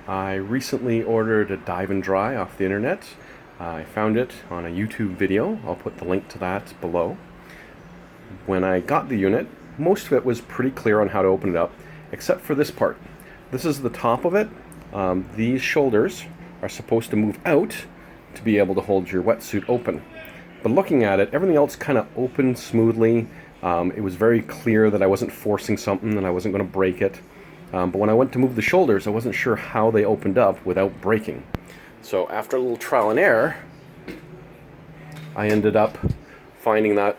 I recently ordered a Dive and Dry off the internet. I found it on a YouTube video. I'll put the link to that below. When I got the unit, most of it was pretty clear on how to open it up, except for this part. This is the top of it. These shoulders are supposed to move out to be able to hold your wetsuit open. But looking at it, everything else kind of opened smoothly. It was very clear that I wasn't forcing something and I wasn't going to break it. But when I went to move the shoulders, I wasn't sure how they opened up without breaking. So after a little trial and error, I ended up finding that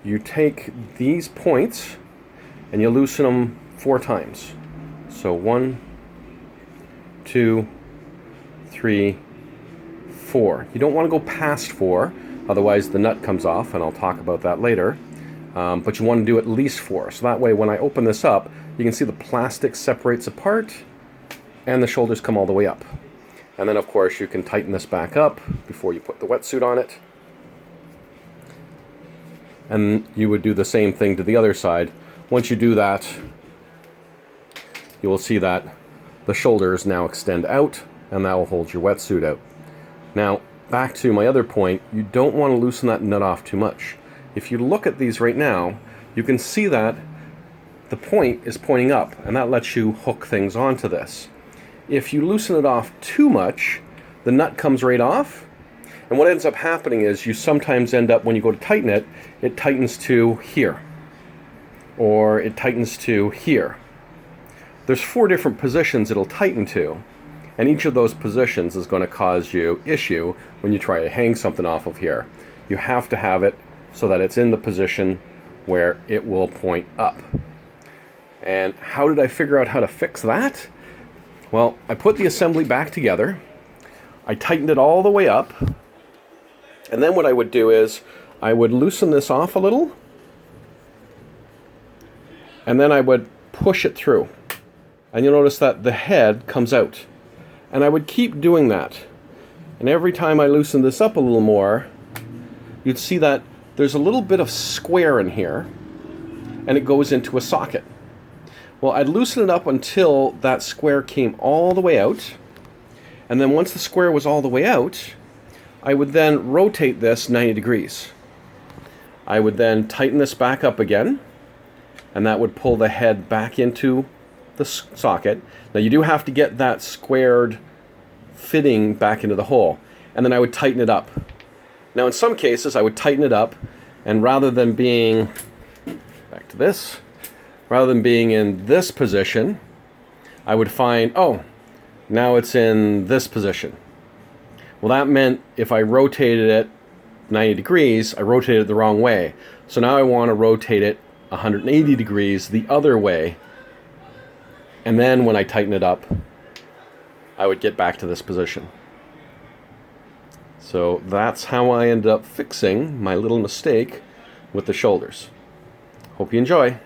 you take these points and you loosen them 4 times. So 1, 2, 3, 4. You don't want to go past 4, otherwise the nut comes off, and I'll talk about that later. But you want to do at least 4. So that way when I open this up, you can see the plastic separates apart and the shoulders come all the way up. And then of course you can tighten this back up before you put the wetsuit on it. And you would do the same thing to the other side. Once you do that, you will see that the shoulders now extend out, and that will hold your wetsuit out. Now, back to my other point, you don't want to loosen that nut off too much. If you look at these right now, you can see that the point is pointing up, and that lets you hook things onto this. If you loosen it off too much, the nut comes right off, and what ends up happening is you sometimes end up, when you go to tighten it, it tightens to here, or it tightens to here. There's 4 different positions it'll tighten to, and each of those positions is going to cause you issue when you try to hang something off of here. You have to have it so that it's in the position where it will point up. And how did I figure out how to fix that? Well, I put the assembly back together, I tightened it all the way up, and then what I would do is I would loosen this off a little, and then I would push it through. And you'll notice that the head comes out. And I would keep doing that. And every time I loosen this up a little more, you'd see that there's a little bit of square in here, and it goes into a socket. Well, I'd loosen it up until that square came all the way out, and then once the square was all the way out, I would then rotate this 90 degrees. I would then tighten this back up again, and that would pull the head back into the socket. Now you do have to get that squared fitting back into the hole, and then I would tighten it up. Now in some cases I would tighten it up, and rather than being back to this, rather than being in this position, I would find, oh, now it's in this position. Well, that meant if I rotated it 90 degrees, I rotated it the wrong way. So now I want to rotate it 180 degrees the other way. And then when I tighten it up, I would get back to this position. So that's how I ended up fixing my little mistake with the shoulders. Hope you enjoy.